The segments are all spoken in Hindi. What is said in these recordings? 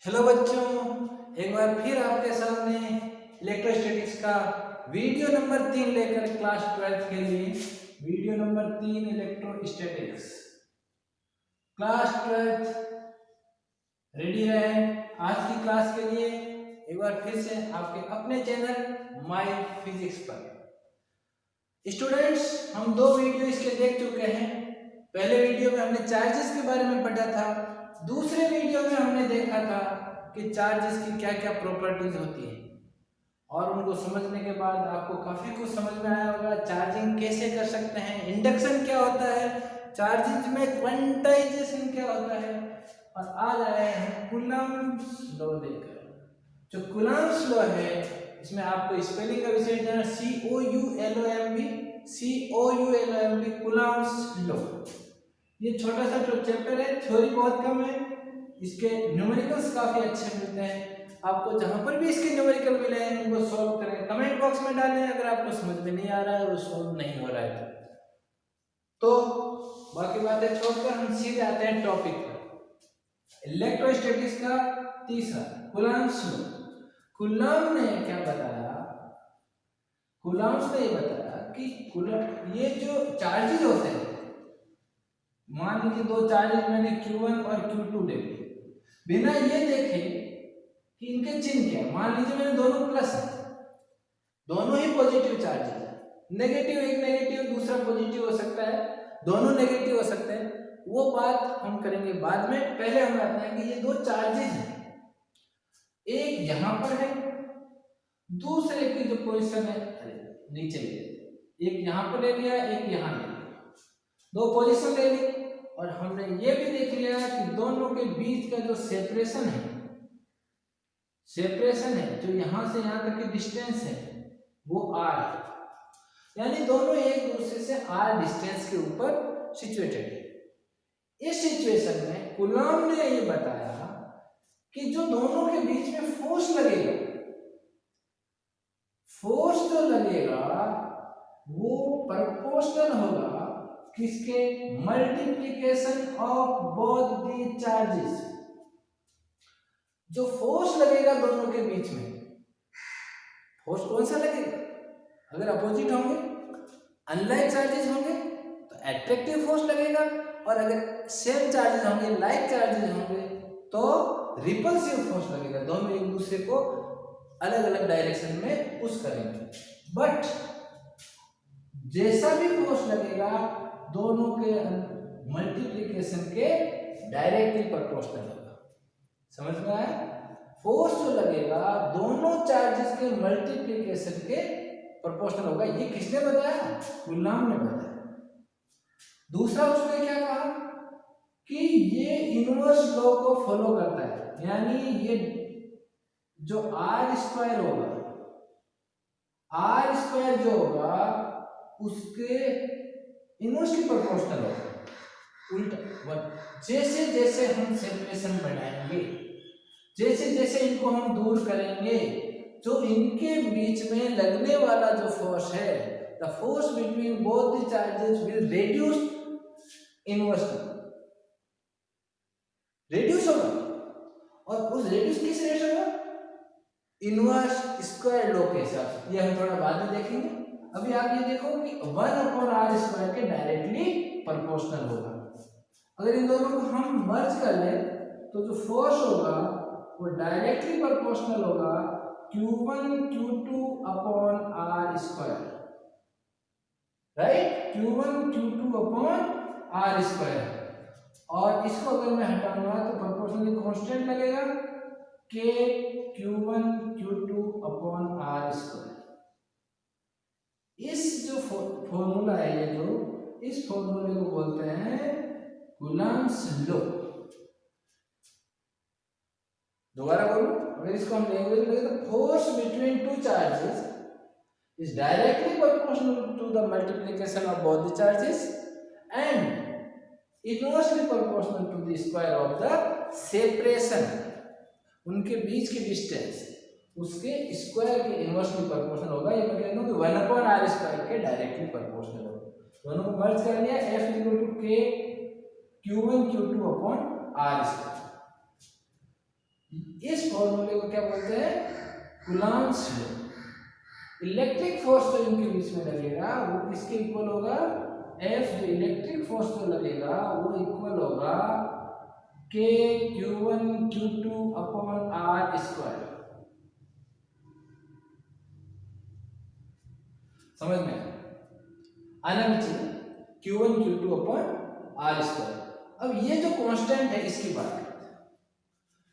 हेलो बच्चों, एक बार फिर आपके सामने इलेक्ट्रोस्टैटिक्स का वीडियो नंबर 3 लेकर क्लास 12 के लिए video number 3 electrostatics class 12 ready है। आज की क्लास के लिए एक बार फिर से आपके अपने चैनल माय फिजिक्स पर स्टूडेंट्स हम दो वीडियो इसके देख चुके हैं। पहले वीडियो में हमने चार्जेस के बारे में पढ़ा था, दूसरे वीडियो में हमने देखा था कि चार्जेस की क्या क्या प्रॉपर्टीज होती है और उनको समझने के बाद आपको काफी कुछ समझ में आया होगा। चार्जिंग कैसे कर सकते हैं, इंडक्शन क्या होता है, चार्जिंग में क्वांटाइजेशन क्या होता है, और आज आए हैं कूलम्ब्स लॉ लेकर। जो कूलम्ब्स लॉ है इसमें आपको स्पेलिंग का विषय जाना, COULOMB कूलम्ब्स लॉ। ये छोटा सा जो चैप्टर है, थ्योरी बहुत कम है, इसके न्यूमेरिकल्स काफी अच्छे मिलते हैं। आपको जहां पर भी इसके न्यूमेरिकल मिले हैं उनको सॉल्व करें, कमेंट बॉक्स में डालें अगर आपको समझ में नहीं आ रहा है, वो सॉल्व नहीं हो रहा है तो बाकी बातें छोड़कर हम सीधे आते हैं टॉपिक पर। इलेक्ट्रोस्टैटिक्स का तीसरा कूलम्ब्स लॉ। कूलम्ब ने क्या बताया, कूलम्ब्स ने ये बताया कि कूलम्ब ये जो चार्जेस होते हैं, मान लीजिए दो चार्जेस मैंने Q1 और Q2 ले लिए, बिना ये देखे कि इनके चिन्ह क्या है। मान लीजिए मैंने दोनों प्लस है, दोनों ही पॉजिटिव चार्जेस है, नेगेटिव एक नेगेटिव दूसरा पॉजिटिव हो सकता है, दोनों नेगेटिव हो सकते हैं, वो बात हम करेंगे बाद में। पहले हम आते हैं कि ये दो चार्जेस हैं, एक यहां पर है, दूसरे की जो पोजीशन है नीचे ले लेते, एक यहां पर ले लिया, एक यहां ले लिया, दो पोजीशन ले ली। और हमने ये भी देख लिया कि दोनों के बीच का जो सेपरेशन है, जो यहां से यहां तक की डिस्टेंस है वो r है, यानी दोनों एक दूसरे से r डिस्टेंस के ऊपर सिचुएटेड है। इस सिचुएशन में कूलम्ब ने ये बताया कि जो दोनों के बीच में फोर्स लगेगा, फोर्स जो लगेगा वो प्रोपोर्शनल होगा किसके, multiplication of both the charges. जो फोर्स लगेगा दोनों के बीच में, फोर्स कौन सा लगेगा, अगर अपोजिट होंगे अनलाइक चार्जेस होंगे तो एट्रैक्टिव फोर्स लगेगा, और अगर सेम चार्जेस होंगे लाइक चार्जेस होंगे तो रिपल्सिव फोर्स लगेगा। दोनों एक दूसरे को अलग अलग डायरेक्शन में पुश करेंगे, बट जैसा भी फोर्स लगेगा दोनों के मल्टीप्लिकेशन के डायरेक्टली प्रोपोर्शनल होगा। समझ में आया? फोर्स जो लगेगा दोनों चार्जेस के मल्टीप्लिकेशन के प्रोपोर्शनल होगा। ये किसने बताया? कूलम्ब ने बताया। दूसरा उसने क्या कहा कि ये इनवर्स लॉ को फॉलो करता है, यानी ये जो आर स्क्वायर होगा, आर स्क्वायर जो होगा उसके इनवर्सली प्रोपोर्शनल होगा, उल्टा। जैसे जैसे हम सेपरेशन बढ़ाएंगे, जैसे जैसे इनको हम दूर करेंगे, जो इनके बीच में लगने वाला जो फोर्स है, the force between both the charges will reduce inversely, reduce होगा। और उस रिड्यूस किस रेट होगा? इनवर्स स्क्वायर लॉ के हिसाब से। ये हम थोड़ा बाद में देखेंगे। अभी आप ये देखो कि 1/r² के डायरेक्टली प्रोपोर्शनल होगा। अगर इन दोनों को हम मर्ज कर ले तो जो फोर्स होगा वो डायरेक्टली प्रोपोर्शनल होगा Q1 Q2 upon r², right? Q1 Q2 upon r²। और इसको अगर मैं हटाऊंगा तो प्रोपोर्शनली कांस्टेंट लगेगा K Q1 Q2 upon r²। इस जो फॉर्मूला है, ये जो इस फॉर्मूले को बोलते हैं कूलम्ब्स लॉ। दोबारा बोलूं, अगर इसको हम लैंग्वेज में तो force between two charges is directly proportional to the multiplication of both the charges and inversely proportional to the square of the separation। उनके बीच की डिस्टेंस उसके स्क्वायर के इनवर्सली प्रोपोर्शनल होगा। ये मैं कहता हूं कि 1/r² के डायरेक्टली प्रोपोर्शनल होगा। दोनों को मर्ज कर लिया, F = K Q1 Q2 upon r²। इस फॉर्मूले को क्या बोलते हैं? Coulomb's law. इलेक्ट्रिक फोर्स जो इनके बीच में लगेगा वो किसके इक्वल होगा? F जो इलेक्ट्रिक फोर्स जो लगेगा वो इक्वल होगा K Q1 Q2 upon R square. समझ में आना भी चाहिए, Q1 Q2 upon R square. अब ये जो कांस्टेंट है इसकी बात करते हैं।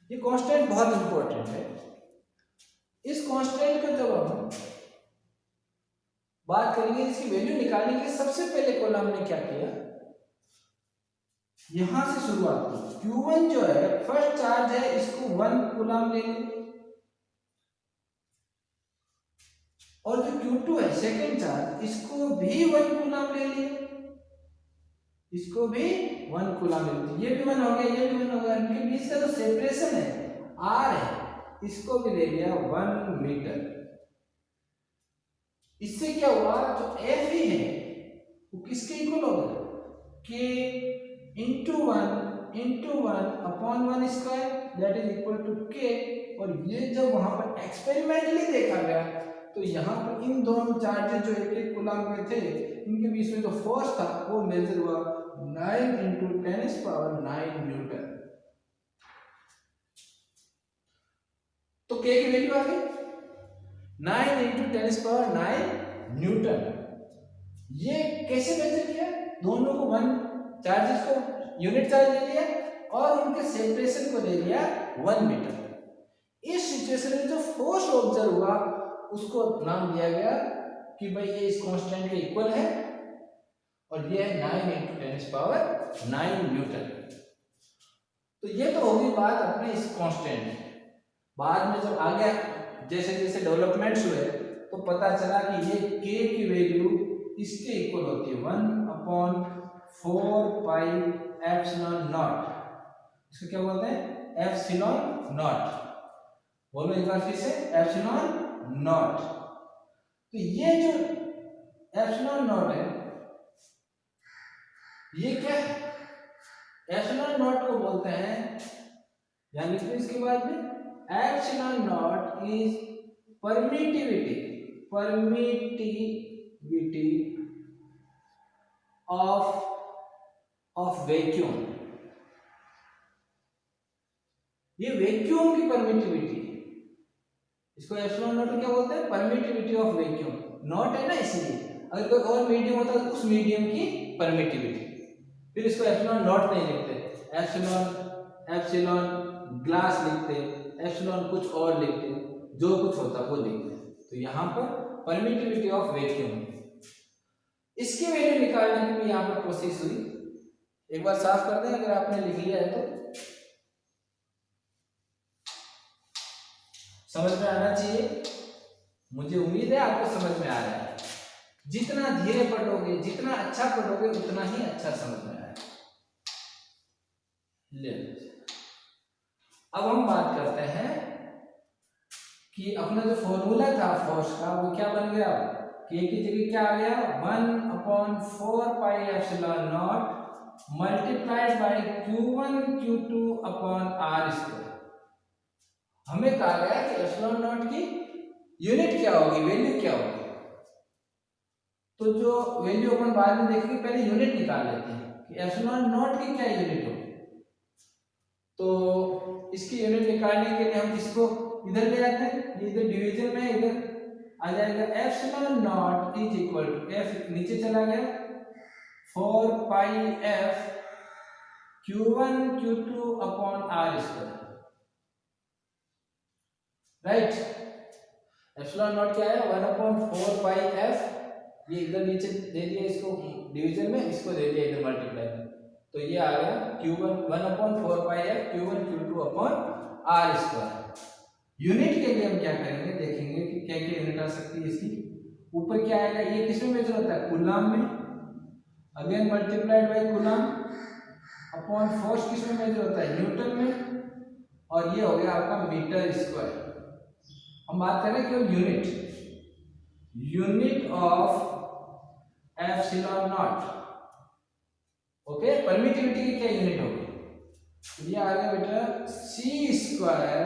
ये कांस्टेंट बहुत इंपॉर्टेंट है। इस कांस्टेंट को जब हम बात करेंगे, इसकी वैल्यू निकालने के लिए सबसे पहले कॉलम ने क्या किया, यहां से शुरुआत की। Q1 जो है फर्स्ट चार्ज है, इसको 1 कूलम ले लें, और जो Q2 है सेकंड चार्ज, इसको भी 1 कूलम ले लिए, इसको भी 1 कूलम ले लिए। ये भी 1 हो गया, ये भी 1 हो गया। इनके बीच का जो सेपरेशन है R है, इसको भी ले लिया 1 मीटर। इससे क्या हुआ, जो F ही है वो किसके इक्वल होगा? K into 1 upon 1 square, that is equal to K। और ये जब वहां पर एक्सपेरिमेंटली देखा गया तो यहाँ पर इन दोनों चार्जेस जो एक एक कूलम में थे, इनके बीच में जो फोर्स था वो मेजर हुआ 9 इंटू 10⁻⁹ न्यूटन। तो K की वैल्यू आ गई 9 इंटू 10⁻⁹ न्यूटन। ये कैसे मेजर किया? दोनों को 1 चार्जेस को यूनिट चार्ज ले लिया और उनके सेपरेशन को ले लिया 1 मीटर। इस सिचुएशन में जो फोर्स ऑब्जर्व हुआ उसको नाम दिया गया कि भाई ये इस कांस्टेंट के इक्वल है, और ये है 9 इंटू 10⁻⁹ न्यूटन। तो ये तो होगी बात अपने इस कांस्टेंट की। बाद में जब आगे जैसे जैसे डेवलपमेंट्स हुए तो पता चला कि ये K की वैल्यू इसके इक्वल होती है 1/4πε0। इसको क्या बोलते हैं? Epsilon not. बोलो एक बार फिर से, एप्सिलॉन नॉट। तो ये जो एप्सिलॉन नॉट है ये क्या है? एप्सिलॉन नॉट को बोलते हैं, यानी कि इसके बाद में epsilon naught is permittivity of vacuum. ये वैक्यूम की परमिटिविटी, इसको एप्सिलॉन नॉट क्या बोलते हैं? Permittivity of vacuum. नॉट है ना, इसलिए अगर कोई और मीडियम होता तो उस मीडियम की परमिटिविटी। फिर इसको एप्सिलॉन नॉट नहीं लिखते, एप्सिलॉन ग्लास लिखते, एप्सिलॉन कुछ और लिखते, जो कुछ होता वो लिखते। तो यहाँ पर परमिटिविटी ऑफ वैक्यूम, इसकी वैल्यू निकालने की भी यहाँ पर कोशिश हुई। एक बार साफ कर दें अगर आपने लिख लिया है तो। समझ में आना चाहिए, मुझे उम्मीद है आपको समझ में आ रहा है। जितना धीरे पढ़ोगे, जितना अच्छा पढ़ोगे, उतना ही अच्छा समझ में आएगा। ले अब हम बात करते हैं कि अपना जो फॉर्मूला था फोर्स का वो क्या बन गया? K की जगह क्या आ गया? 1/4πε0 multiplied by Q1 Q2 upon R square. हमें कहा गया कि एप्सिलॉन नॉट की यूनिट क्या होगी, वैल्यू क्या होगी। तो जो वैल्यू अपन बाद में देखेंगे, पहले यूनिट निकाल लेते हैं कि एप्सिलॉन नॉट की क्या यूनिट होगी। तो इसकी यूनिट निकालने के लिए हम इसको इधर ले आते हैं, ये इधर डिवीजन में इधर आ जाएगा। Epsilon naught is equal to F नीचे चला गया 4πf Q1 Q2 upon R square, right. Epsilon naught क्या है? 1/4πf, ये इधर नीचे दे दिया इसको डिवीजन में, इसको दे दिया इधर मल्टीप्लाई, तो ये आ गया Q1 1/4πf Q1 Q2 upon R square. Unit के लिए हम क्या करेंगे, देखेंगे कि क्या क्या यूनिट आ सकती है इसकी। ऊपर क्या आएगा? ये किसमें मेजर होता है? कूलम में, again multiplied by coulomb upon force किसमें मेजर होता है? न्यूटन में, और ये हो गया आपका मीटर स्क्वायर। हम बात करें केवल unit of epsilon naught. Okay, permittivity की क्या यूनिट होगी? ये आ गया बेटा C² square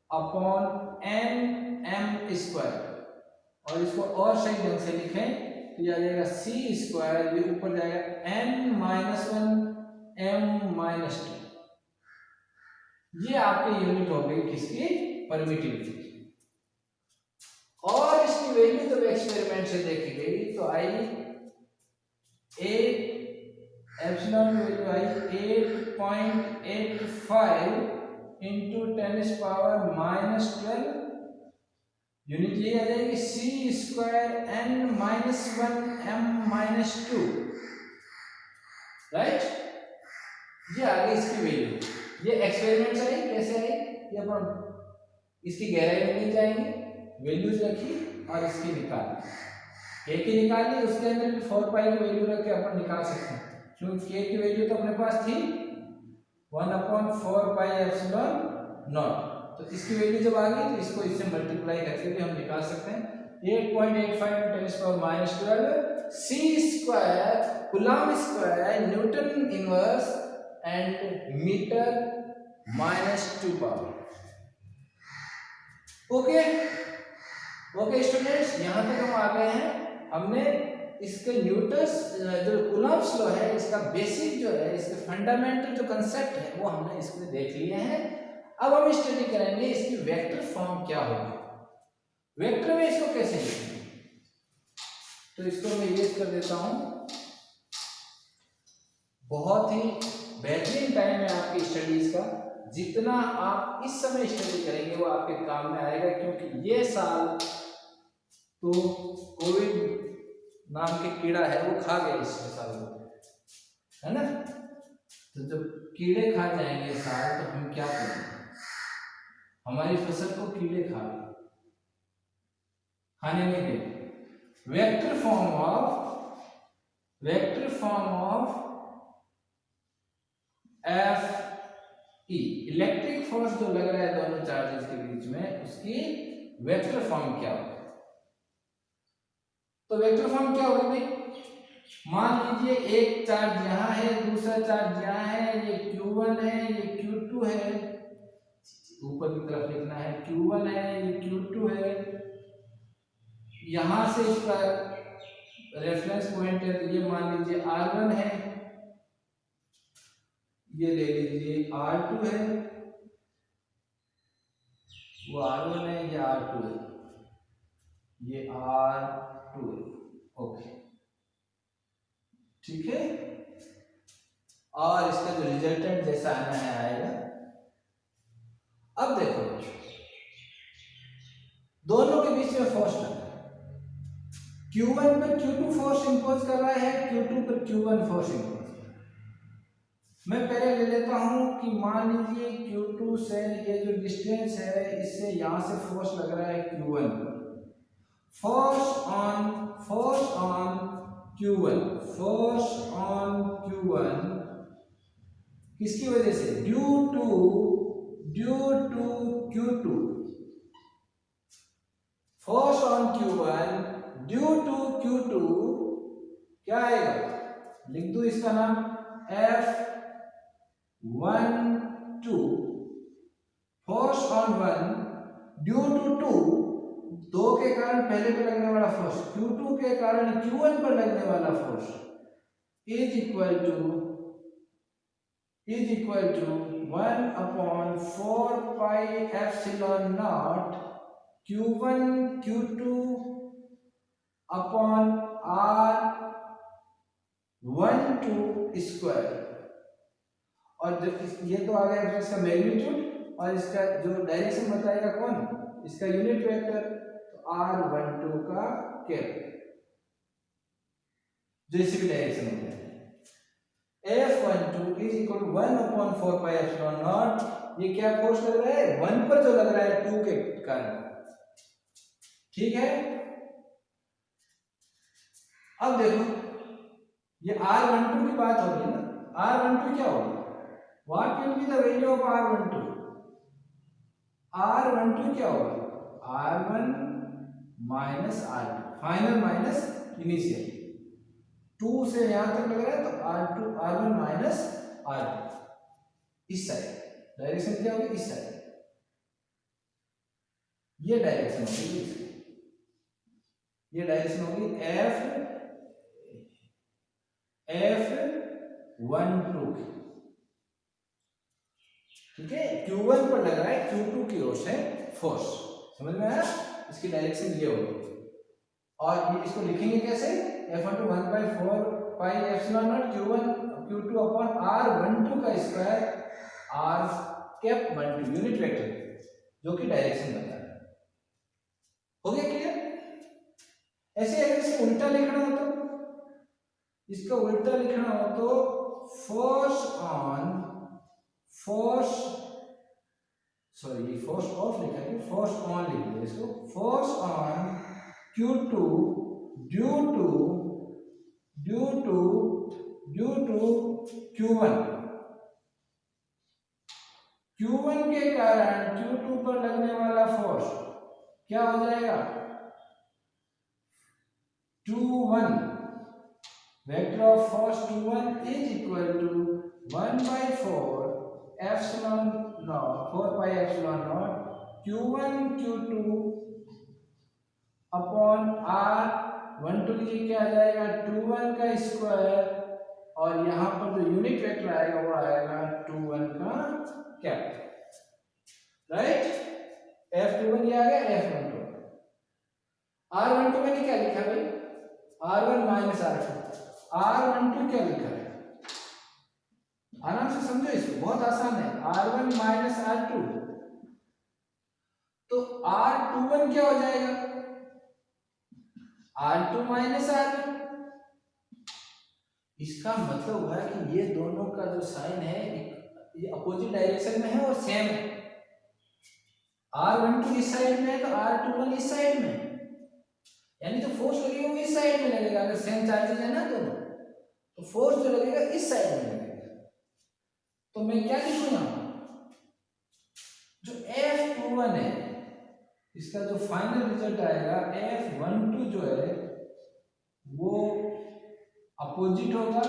upon N M square, और इसको और सही ढंग से लिखें तो यह आ जाएगा सी स्क्वायर, ये ऊपर जाएगा N minus one M minus two. ये आपकी यूनिट हो गई किसकी, परमिटिविटी। और इसकी वैल्यू जब एक्सपेरिमेंट से देखी गई तो आई एप्सिलॉन वैल्यू आई 8.85 इंटू 10⁻⁻12, यूनिट ये आ जाएगी C square N minus one M minus two, right. ये आ गई इसकी वैल्यू। ये एक्सपेरिमेंट से आई, कैसे आई, ये अपन इसकी गहराई में नहीं जाएंगे, वैल्यूज रखी और इसकी निकाली, एक ही निकाली, उसके अंदर भी 4 पाई की वैल्यू रख के अपन निकाल सकते हैं, क्योंकि के की वैल्यू तो अपने पास थी 1/4 पाई एप्सिलॉन नॉट। तो इसकी वैल्यू जब आ गई तो इसको इससे मल्टीप्लाई करके भी हम निकाल सकते हैं। 8.85 10⁻12 C square coulomb square newton inverse and metre -2 power. Okay okay students, यहाँ तक हम आ गए हैं। हमने इसके न्यूटन्स जो कूलम्ब्स लॉ है, इसका बेसिक जो है, इसके फंडामेंटल जो कंसेप्ट है वो हमने इसमें देख लिए हैं। अब हम स्टडी करेंगे इसकी वेक्टर फॉर्म क्या होगी, वेक्टर में इसको कैसे लिखेंगे। तो इसको मैं यूज कर देता हूं। बहुत ही बेहतरीन टाइम है आपकी स्टडीज का, जितना आप इस समय स्टडी करेंगे वो आपके काम में आएगा, क्योंकि ये साल तो कोविड नाम के कीड़ा है वो खा गया इस साल को, है ना। तो जब कीड़े खा जाएंगे इस साल तो हम क्या करेंगे, हमारी फसल को कीड़े खाने नहीं देंगे। Vector form of F E, electric force जो लग रहा है दोनों चार्जेस के बीच में, उसकी वेक्टर फॉर्म क्या होगी। तो वेक्टर फॉर्म क्या होगी भाई, मान लीजिए एक चार्ज यहाँ है, दूसरा चार्ज यहाँ है, ये Q1 है, ये Q2 है, ऊपर की तरफ लिखना है Q1 है, ये Q2 है, यहां से इसका रेफरेंस पॉइंट है, तो ये मान लीजिए R1 है, ये ले लीजिए R2 है, वो R1 है, ये R2 है, ये R2 है। ओके ठीक है, और इसका जो रिजल्टेंट जैसा आना है आएगा। अब देखो दोनों के बीच में फोर्स लग रहा है, Q1 पर Q2 फोर्स इंपोज कर रहा है, Q2 पर Q1 फोर्स इंपोज कर रहा है। मैं पहले ले लेता हूं कि मान लीजिए Q2 से ये जो डिस्टेंस है, इससे यहां से फोर्स लग रहा है Q1 पर। फोर्स ऑन Q1 किसकी वजह से, due to Q2, force on Q1 due to Q2 क्या आएगा, लिख दो इसका नाम F12, force on 1 due to 2 के कारण पहले पे लगने वाला फोर्स, Q2 के कारण Q1 पर लगने वाला force is equal to 1/4 pi epsilon naught Q1 Q2 upon R12 square. और जो ये तो आ गया इसका मैग्नीट्यूड, और इसका जो डायरेक्शन बताएगा कौन, इसका यूनिट वेक्टर, तो R12 का कैप जो इसी भी डायरेक्शन में है। F12 is equal to 1/4 pi epsilon naught. ये क्या फोर्स लग रहा है, 1 पर जो लग रहा है 2 के कारण, ठीक है। अब देखो ये R12 की बात हो रही है ना, R12 क्या होगा, what will be the value of R12, R12 क्या होगा, R1 minus R2, final minus initial, 2 से यहां तक लग रहा है तो R1 माइनस R2 इस साइड, डायरेक्शन क्या होगी, इस साइड, ये डायरेक्शन होगी इसकी, ये डायरेक्शन होगी F12 की, ठीक है। Q1 पर लग रहा है Q2 की ओर से फोर्स, समझ में आया, इसकी डायरेक्शन ये होगी। और ये इसको लिखेंगे कैसे, F12 1/4 pi epsilon not Q2 upon R12 का square R cap 12 unit vector, जो कि डायरेक्शन बता रहा है। हो गया क्लियर। ऐसे अगर इसे उल्टा लिखना हो तो, इसका उल्टा लिखना हो तो फोर्स ऑफ लिखा है, फोर्स ऑन लिखिए इसको, force on Q2 due to Q1 के कारण Q2 पर लगने वाला फोर्स क्या हो जाएगा, 21 vector of force 21 is equal to 1/4 epsilon naught 4 pi epsilon naught Q1 Q2 upon R12 लीजिए, क्या आ जाएगा 21 का स्क्वायर, और यहाँ पर जो यूनिट वेक्टर आएगा वो आएगा 21 का कैप, राइट। F21 ये आ गया, F12 R12 मैंने क्या लिखा भाई, R1 माइनस R12 क्या लिखा है, आराम से समझो इसको, बहुत आसान है, R1 माइनस R2, तो R21 क्या हो जाएगा, R2 माइनस R1। इसका मतलब हुआ कि ये दोनों का जो साइन है ये अपोजिट डायरेक्शन में है और सेम है, R12 इस साइड में है तो R21 इस साइड में, यानी जो फोर्स लगेगा वो इस साइड में लगेगा, अगर सेम चार्जेस है ना दोनों, तो फोर्स जो लगेगा इस साइड में लगेगा। तो मैं क्या लिखूंगा, जो F21 है इसका जो फाइनल रिजल्ट आएगा F12 जो है वो अपोजिट होगा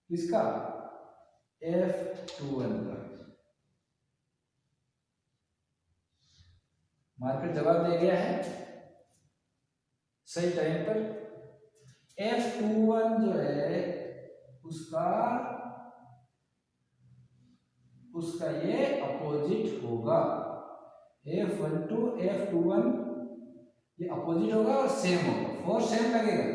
किसका, F21 का। मार्केट जवाब दे गया है सही टाइम पर। F21 जो है उसका ये अपोजिट होगा, F12 F21 ये अपोजिट होगा और सेम होगा, फोर्स सेम लगेगा,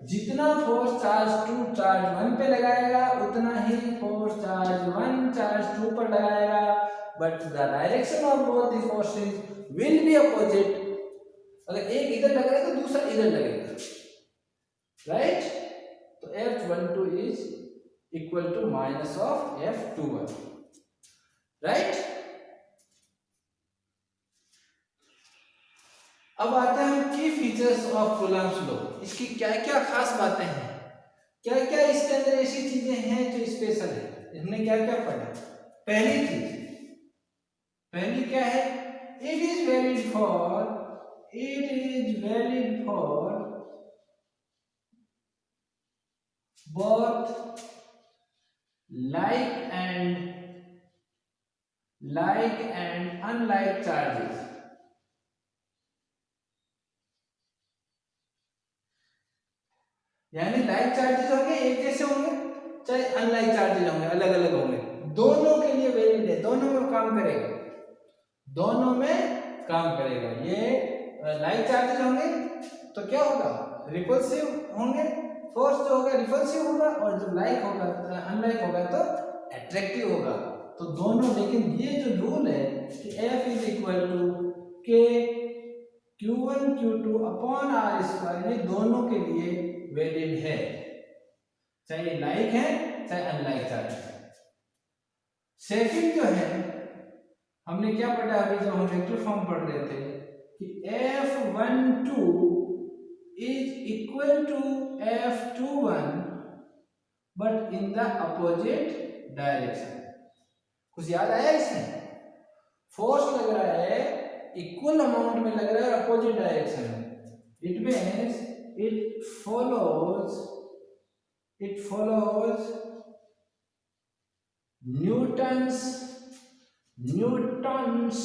जितना फोर्स चार्ज 2 चार्ज 1 पे लगाएगा उतना ही फोर्स चार्ज 1 चार्ज 2 पर लगाएगा, but the direction of both the forces will be opposite. अगर एक इधर लग रहा है तो दूसरा इधर लगेगा, राइट। तो F12 is equal to minus of F21, right. अब आते हैं की फीचर्स ऑफ कूलम्ब्स लॉ, इसकी क्या क्या खास बातें हैं, क्या क्या इसके अंदर ऐसी चीजें हैं जो स्पेशल है, इसमें क्या क्या पढ़ा। पहली क्या है, it is valid for both like and unlike charges। यानी लाइक चार्जेस होंगे एक जैसे होंगे, चाहे अनलाइक चार्जेस होंगे अलग अलग होंगे, दोनों के लिए वैलिड है, दोनों में काम करेगा। ये लाइक चार्जेस होंगे तो क्या होगा, रिपल्सिव होंगे, फोर्स जो होगा रिपल्सिव होगा, और जो लाइक होगा अनलाइक होगा तो अट्रैक्टिव होगा। तो दोनों, लेकिन ये जो रूल है कि F इज इक्वल टू के Q1 Q2 upon R square, ये दोनों के लिए वैलिड है, चाहे लाइक है चाहे अनलाइक चार्ज है। सेकंड जो है, हमने क्या पढ़ा अभी जब हम वेक्टर फॉर्म पढ़ रहे थे कि F12 is equal to F21 but in the opposite direction. कुछ याद आया इसमें, फोर्स लग रहा है इक्वल अमाउंट में लग रहा है अपोजिट डायरेक्शन में, it means it follows Newton's Newton's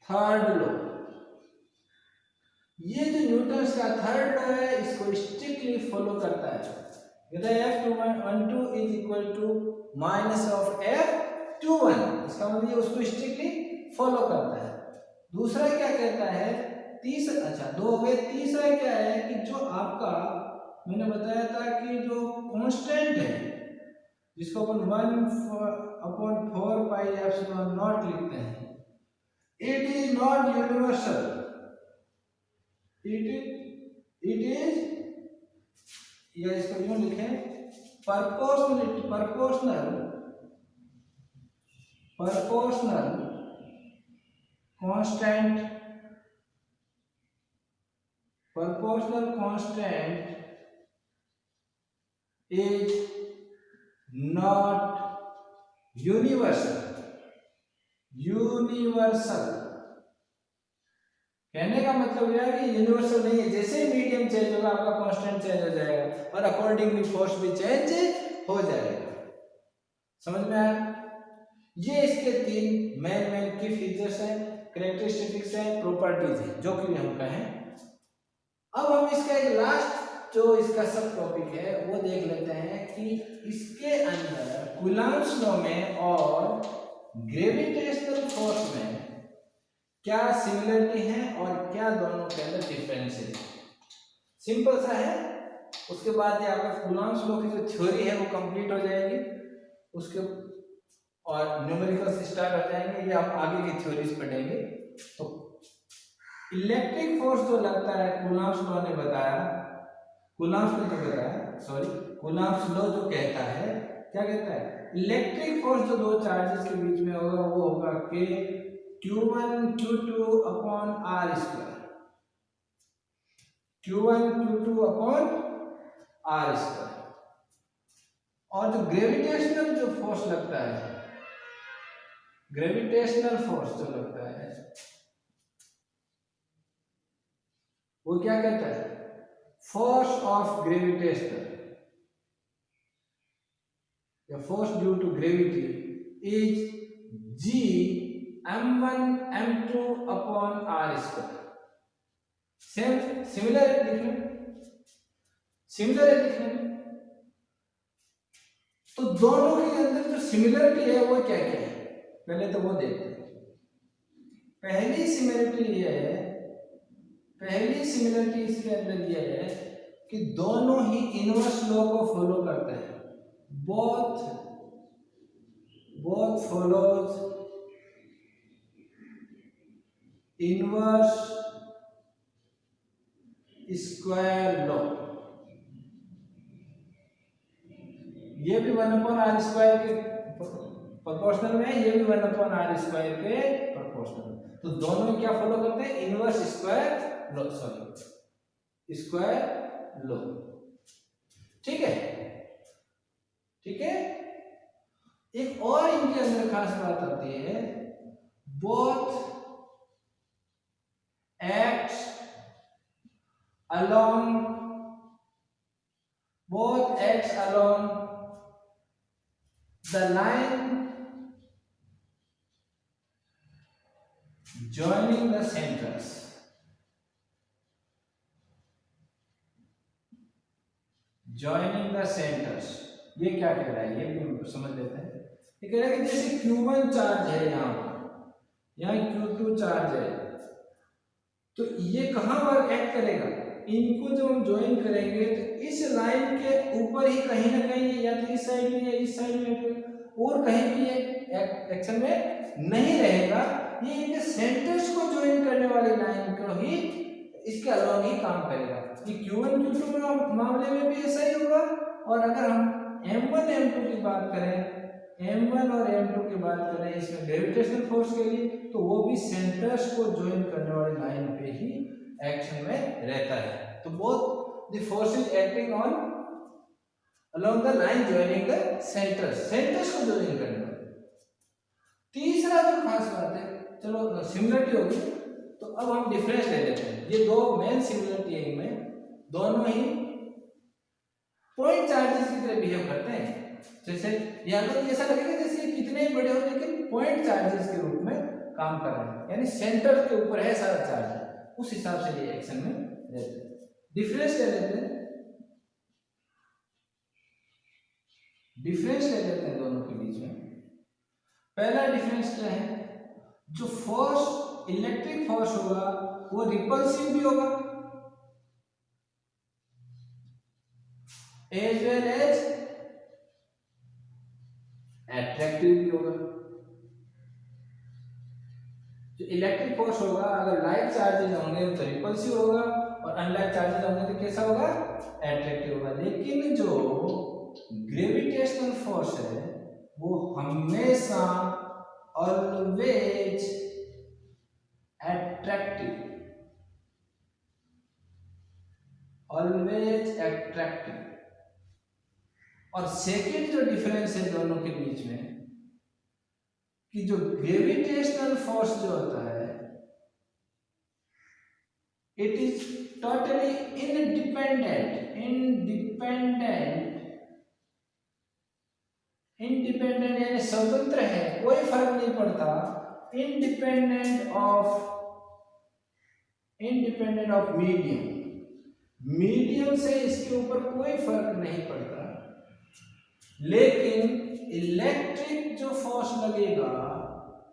third law. ये जो न्यूटन्स का थर्ड लॉ है इसको स्ट्रिक्टली फॉलो करता है। F12 is equal to minus of F21, इसका मतलब ये उसको स्ट्रिक्टली फॉलो करता है। दूसरा क्या कहता है, तीसरा, अच्छा दो हो गए, तीसरा क्या है कि जो आपका मैंने बताया था कि जो कांस्टेंट है जिसको अपन 1/4 पाई एप्सिलॉन नॉट लिखते हैं, it is not universal, it is, या इसको यूं लिखें, proportional constant is not universal। कहने का मतलब यह है कि यूनिवर्सल नहीं है, जैसे ही मीडियम चेंज होगा आपका कांस्टेंट चेंज हो जाएगा और अकॉर्डिंगली फोर्स भी चेंज हो जाएगा। समझ में आया? ये इसके तीन मेन की फीचर्स हैं, कैरेक्टरिस्टिक्स हैं, प्रॉपर्टीज हैं, जो कि हम कहें। अब हम इसका एक लास्ट जो इसका सब टॉपिक है वो देख लेते हैं कि इसके अंदर कूलम्ब्स लॉ में और ग्रेविटेशनल फोर्स में क्या सिमिलरिटी है और क्या दोनों के अंदर डिफरेंस है। सिंपल सा है। उसके बाद ये आपका कूलम्ब्स लॉ की जो थ्योरी है वो कंप्लीट हो जाएगी, उसके और न्यूमेरिकल्स स्टार्ट हो जाएंगे, ये आप आगे की थ्योरीज पढ़ेंगे। तो इलेक्ट्रिक फोर्स जो लगता है कूलम्ब्स लॉ ने बताया, कूलम्ब्स लॉ जो कहता है, क्या कहता है, इलेक्ट्रिक फोर्स जो दो चार्जेस के बीच में होगा वो होगा K Q1 Q2 upon R square, Q1 Q2 upon R square. और जो ग्रेविटेशनल जो फोर्स लगता है, ग्रेविटेशनल फोर्स जो लगता है वो क्या कहता है, force of gravitational, the force due to gravity is G m1 m2 upon r square। Similar है लिखने में। तो दोनों के अंदर जो सिमिलरिटी है वो क्या क्या है, पहले तो वो देखते हैं। पहली सिमिलरिटी इसके अंदर ये है कि दोनों ही इनवर्स लॉ को फॉलो करते हैं। both follows inverse square law। ये भी 1/r स्क्वायर के प्रोपोर्शनल में, ये भी 1/r स्क्वायर के प्रोपोर्शनल। तो दोनों क्या फॉलो करते हैं, इनवर्स स्क्वायर लॉ। ठीक है। एक और इनके अंदर खास बात आती है, both acts along the line joining the centers। ये क्या कह रहा है, ये भी समझ लेते हैं। ये कह रहा है कि जैसे Q1 चार्ज है, यहाँ Q2 चार्ज है, तो ये कहां पर एक्ट करेगा, इनको जब हम ज्वाइन करेंगे तो इस लाइन के ऊपर ही कहीं ना कहीं, या तो इस साइड में या इस साइड में, और कहीं भी ये एक्शन में नहीं रहेगा। ये इनके सेंटर्स को ज्वाइन करने वाली लाइन को ही इसके अलावा ही काम करेगा। ये Q1 Q2 मामले में भी ऐसा ही होगा। और अगर हम M1 M2 की बात करें, M1 और M2 की बात करें इसमें ग्रेविटेशनल फोर्स के लिए, तो वो भी सेंटर्स को ज्वाइन करने वाली लाइन पे ही एक्शन में रहता है। तो both the forces acting on along the line joining the centres को ज्वाइन करने वाले। तीसरा जो खास बात है, चलो सिमिलरिटी होगी, तो अब हम डिफरेंस ले लेते हैं। ये दो मेन सिमिलरिटी है, इनमें दोनों ही पॉइंट चार्जेस की तरह बिहेव करते हैं। जैसे यहाँ तो ऐसा लगेगा जैसे कितने ही बड़े हो लेकिन पॉइंट चार्जेस के रूप में काम कर रहे हैं, यानी सेंटर के ऊपर है सारा चार्ज, उस हिसाब से ये एक्शन में रहते हैं। डिफरेंस ले लेते हैं, डिफरेंस ले लेते हैं दोनों के बीच में। पहला डिफरेंस क्या है, जो फोर्स इलेक्ट्रिक फोर्स होगा वो रिपल्सिव भी होगा एज वेल एज एट्रैक्टिव भी होगा। जो इलेक्ट्रिक फोर्स होगा, अगर लाइक चार्जेस होंगे तो रिपल्सिव होगा और अनलाइक चार्जेस होंगे तो कैसा होगा, एट्रैक्टिव होगा। लेकिन जो ग्रेविटेशनल फोर्स है वो हमेशा ऑलवेज एट्रैक्टिव, ऑलवेज एट्रैक्टिव। और सेकेंड जो डिफरेंस है दोनों के बीच में, कि जो ग्रेविटेशनल फोर्स जो होता है it is totally independent, independent यानी स्वतंत्र है, कोई फर्क नहीं पड़ता, इंडिपेंडेंट ऑफ मीडियम से इसके ऊपर कोई फर्क नहीं पड़ता। लेकिन इलेक्ट्रिक जो फोर्स लगेगा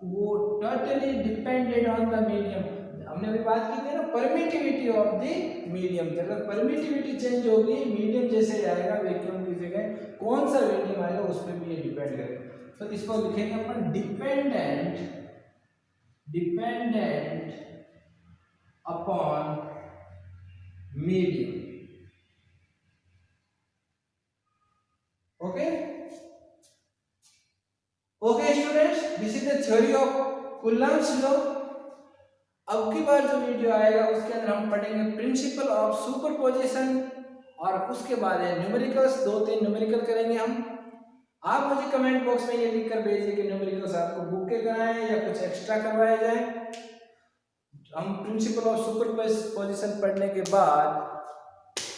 वो totally dependent on the medium. हमने अभी बात की थी ना परमिटिविटी ऑफ द मीडियम, अगर परमिटिविटी चेंज होगी, मीडियम जैसे जाएगा वैक्यूम की जगह कौन सा मीडियम आएगा उस पर भी ये डिपेंड करेगा। तो इसको लिखेंगे अपन dependent upon medium. Okay students, this is the theory of Coulomb's law. अब की बार जो वीडियो आएगा उसके अंदर हम पढ़ेंगे प्रिंसिपल ऑफ सुपरपोजिशन और उसके बाद है न्यूमेरिकल्स, 2-3 न्यूमेरिकल करेंगे हम। आप मुझे कमेंट बॉक्स में ये लिख कर भेजिए कि न्यूमेरिकल्स आपको बुक के कराएं या कुछ एक्स्ट्रा करवाया जाए। हम प्रिंसिपल ऑफ सुपरपोजिशन पढ़ने के बाद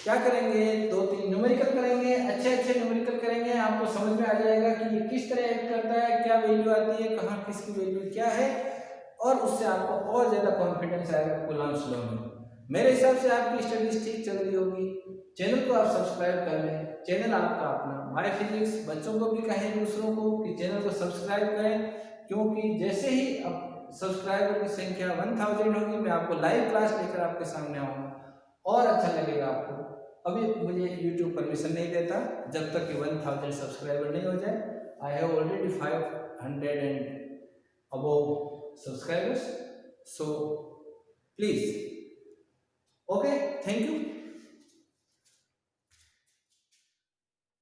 क्या करेंगे, 2-3 न्यूमेरिकल करेंगे, अच्छे न्यूमेरिकल करेंगे। आपको समझ में आ जाएगा कि ये किस तरह एक्ट करता है, क्या वैल्यू आती है, कहाँ किसकी वैल्यू क्या है, और उससे आपको और ज्यादा कॉन्फिडेंस आएगा कूलम्ब्स लॉ में। मेरे हिसाब से आपकी स्टडीज ठीक चल रही होगी। चैनल को आप सब्सक्राइब कर लें, चैनल आपका अपना माय फिजिक्स। बच्चों को भी कहें दूसरों को कि चैनल को सब्सक्राइब करें, क्योंकि जैसे ही अब सब्सक्राइबर की संख्या 1000 होगी मैं आपको लाइव क्लास लेकर आपके सामने आऊँगा और अच्छा लगेगा आपको। अभी मुझे YouTube परमिशन नहीं देता जब तक कि 1000 सब्सक्राइबर नहीं हो जाए। I have already 500 and above subscribers, so please, okay, thank you.